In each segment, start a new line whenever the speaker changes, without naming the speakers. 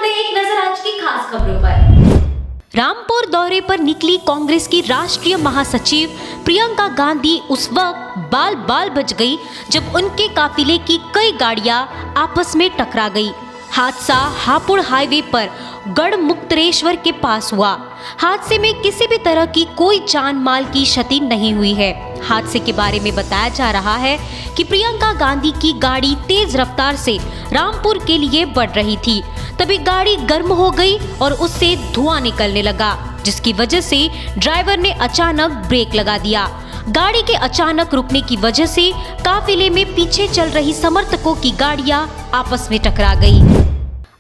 में एक नजर आज की खास खबरों पर। रामपुर दौरे पर निकली कांग्रेस की राष्ट्रीय महासचिव प्रियंका गांधी उस वक्त बाल बाल बच गई जब उनके काफिले की कई गाड़ियां आपस में टकरा गई। हादसा हापुड़ हाईवे पर गढ़मुक्तेश्वर के पास हुआ। हादसे में किसी भी तरह की कोई जान माल की क्षति नहीं हुई है। हादसे के बारे में बताया जा रहा है कि प्रियंका गांधी की गाड़ी तेज रफ्तार से रामपुर के लिए बढ़ रही थी, तभी गाड़ी गर्म हो गई और उससे धुआं निकलने लगा, जिसकी वजह से ड्राइवर ने अचानक ब्रेक लगा दिया। गाड़ी के अचानक रुकने की वजह से काफिले में पीछे चल रही समर्थकों की गाड़ियां आपस में टकरा गई।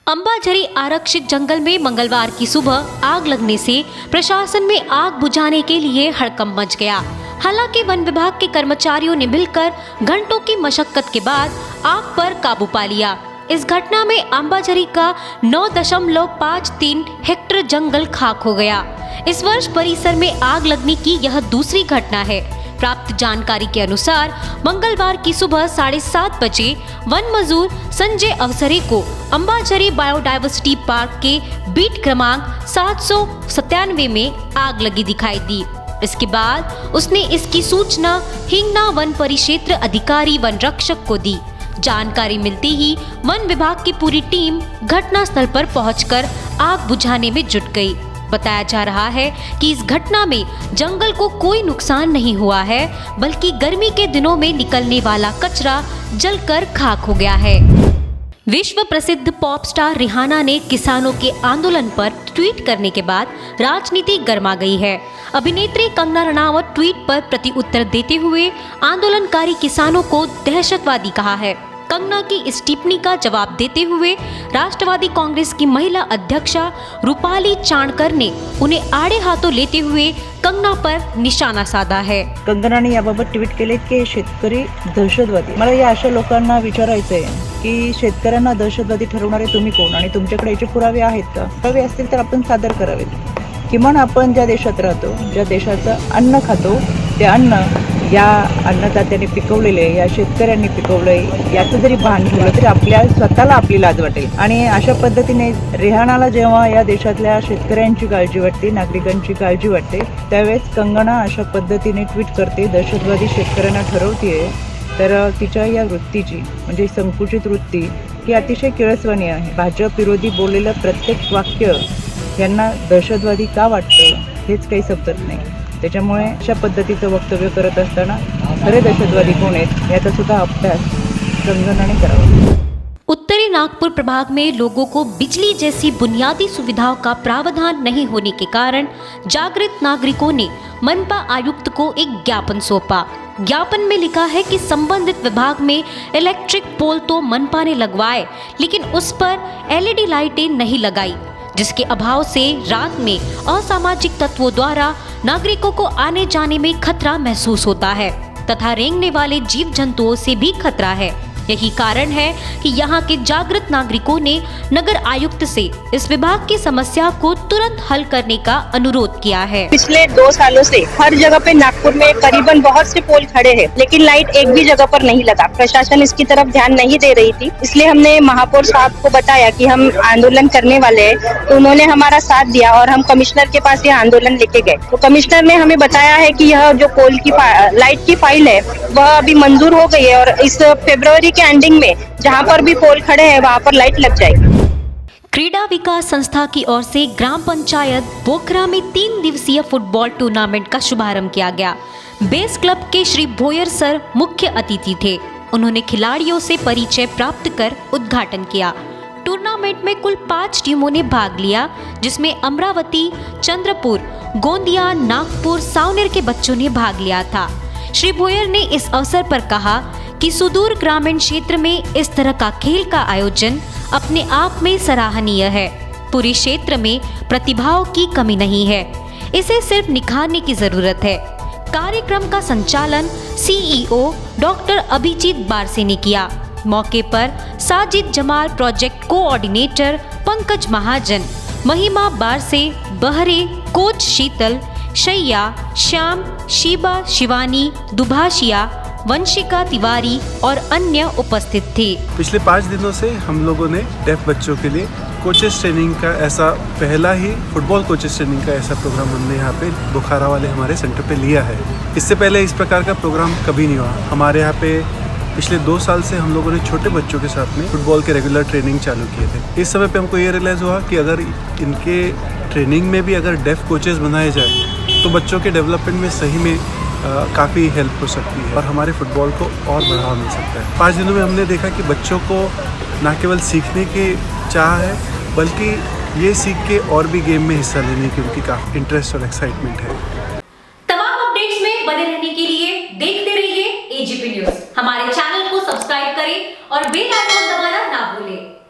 अंबाझरी आरक्षित जंगल में मंगलवार की सुबह आग लगने से प्रशासन में आग बुझाने के लिए हड़कंप मच गया। हालांकि वन विभाग के कर्मचारियों ने मिलकर घंटों की मशक्कत के बाद आग पर काबू पा लिया। इस घटना में अंबाझरी का 9.53 हेक्टेयर जंगल खाक हो गया। इस वर्ष परिसर में आग लगने की यह दूसरी घटना है। प्राप्त जानकारी के अनुसार मंगलवार की सुबह 7:30 बजे वन मजदूर संजय अवसरे को अंबाझरी बायोडायवर्सिटी पार्क के बीट क्रमांक 797 में आग लगी दिखाई दी। इसके बाद उसने इसकी सूचना हिंगना वन परिक्षेत्र अधिकारी वन रक्षक को दी। जानकारी मिलते ही वन विभाग की पूरी टीम घटनास्थल पर पहुंचकर आग बुझाने में जुट गई। बताया जा रहा है कि इस घटना में जंगल को कोई नुकसान नहीं हुआ है, बल्कि गर्मी के दिनों में निकलने वाला कचरा जलकर खाक हो गया है। विश्व प्रसिद्ध पॉप स्टार रिहाना ने किसानों के आंदोलन पर ट्वीट करने के बाद राजनीति गर्मा गई है। अभिनेत्री कंगना रनावत ट्वीट पर प्रति उत्तर देते हुए आंदोलनकारी किसानों को दहशतवादी कहा है। कंगना की इस टिप्पणी का जवाब देते हुए राष्ट्रवादी कांग्रेस की महिला अध्यक्षा रूपाली चाणकर ने उन्हें आड़े हाथों लेते हुए कंगना पर निशाना साधा है।
कंगनाने याबाबत ट्विट केले की शेतकरी दहशतवादी। मला या अशा लोकांना विचारायचंय की शेतकऱ्यांना दहशतवादी ठरवणारे तुम्ही कोण आणि तुमच्याकडे याचे पुरावे आहेत का? पुरावे असतील तर आपण सादर करावेत। किमान आपण ज्या देशात राहतो, ज्या देशाचं अन्न खातो, ते अन्न या अन्नदात्याने पिकवलेले, या शेतकऱ्यांनी पिकवलंय याचं जरी भान ठेवलं तरी आपल्या स्वतःला आपली लाज वाटेल। आणि अशा पद्धतीने रिहानाला जेव्हा या देशातल्या शेतकऱ्यांची काळजी वाटते, नागरिकांची काळजी वाटते, त्यावेळेस कंगना अशा पद्धतीने ट्विट करते, दहशतवादी शेतकऱ्यांना ठरवतेय। तर तिच्या या वृत्तीची म्हणजे संकुचित वृत्ती ही अतिशय किळसवाणी आहे। भाजप विरोधी बोललेलं प्रत्येक वाक्य यांना दहशतवादी का वाटतं हेच काही समजत नाही। त्याच्यामुळे अशा पद्धतीचं वक्तव्य करत असताना खरे दहशतवादी कोण आहेत याचा सुद्धा अभ्यास कंगनाने करावा।
उत्तरी नागपुर प्रभाग में लोगों को बिजली जैसी बुनियादी सुविधाओं का प्रावधान नहीं होने के कारण जागृत नागरिकों ने मनपा आयुक्त को एक ज्ञापन सौंपा। ज्ञापन में लिखा है कि संबंधित विभाग में इलेक्ट्रिक पोल तो मनपा ने लगवाए, लेकिन उस पर एलईडी लाइटें नहीं लगाई, जिसके अभाव से रात में असामाजिक तत्वों द्वारा नागरिकों को आने जाने में खतरा महसूस होता है तथा रेंगने वाले जीव जंतुओं से भी खतरा है। यही कारण है कि यहाँ के जागृत नागरिकों ने नगर आयुक्त से इस विभाग की समस्या को तुरंत हल करने का अनुरोध किया है।
पिछले 2 सालों से हर जगह पे नागपुर में करीबन बहुत से पोल खड़े हैं, लेकिन लाइट एक भी जगह पर नहीं लगा। प्रशासन इसकी तरफ ध्यान नहीं दे रही थी, इसलिए हमने महापौर साहब को बताया कि हम आंदोलन करने वाले हैं, तो उन्होंने हमारा साथ दिया और हम कमिश्नर के पास ये आंदोलन लेके गए। तो कमिश्नर ने हमें बताया है कि यह जो पोल की लाइट की फाइल है वह अभी मंजूर हो गई है और इस फरवरी के एंडिंग में जहां पर भी पोल खड़े हैं वहां पर लाइट लग जाएगी।
क्रीड़ा विकास संस्था की ओर से ग्राम पंचायत बोखरा में 3 दिवसीय फुटबॉल टूर्नामेंट का शुभारंभ किया गया। बेस क्लब के श्री भोयर सर मुख्य अतिथि थे। उन्होंने खिलाड़ियों से परिचय प्राप्त कर उद्घाटन किया। टूर्नामेंट में कुल 5 टीमों ने भाग लिया, जिसमें अमरावती, चंद्रपुर, गोंदिया, नागपुर, सावनेर के बच्चों ने भाग लिया था। श्री भोयर ने इस अवसर पर कहा कि सुदूर ग्रामीण क्षेत्र में इस तरह का खेल का आयोजन अपने आप में सराहनीय है। पूरे क्षेत्र में प्रतिभाओं की कमी नहीं है, इसे सिर्फ निखारने की जरूरत है। कार्यक्रम का संचालन सीईओ डॉक्टर अभिजीत बारसे ने किया। मौके पर साजिद जमाल, प्रोजेक्ट कोऑर्डिनेटर पंकज महाजन, महिमा बारसे, बहरे, कोच शीतल, शैया, श्याम, शीबा, शिवानी, दुभाषिया, वंशिका तिवारी और अन्य उपस्थित थे।
पिछले 5 दिनों से हम लोगों ने डेफ बच्चों के लिए कोचेस ट्रेनिंग का ऐसा पहला ही फुटबॉल कोचेस ट्रेनिंग का ऐसा प्रोग्राम हमने यहाँ पे बुखारा वाले हमारे सेंटर पे लिया है। इससे पहले इस प्रकार का प्रोग्राम कभी नहीं हुआ। हमारे यहाँ पे पिछले 2 साल से हम लोगों ने छोटे बच्चों के साथ में फुटबॉल के रेगुलर ट्रेनिंग चालू किए थे। इस समय पे हमको ये रियलाइज़ हुआ कि अगर इनके ट्रेनिंग में भी अगर डेफ कोचेस बनाए जाए तो बच्चों के डेवलपमेंट में सही में काफ़ी हेल्प हो सकती है और हमारे फुटबॉल को और बढ़ावा मिल सकता है। 5 दिनों में हमने देखा कि बच्चों को न केवल सीखने की चाह है बल्कि ये सीख के और भी गेम में हिस्सा लेने की उनकी काफ़ी इंटरेस्ट और एक्साइटमेंट है।
तमाम अपडेट्स में बने रहने के लिए देखते रहिए एजीपी न्यूज़। हमारे चैनल को सब्सक्राइब करें और बेल आइकन दबाना ना भूलें।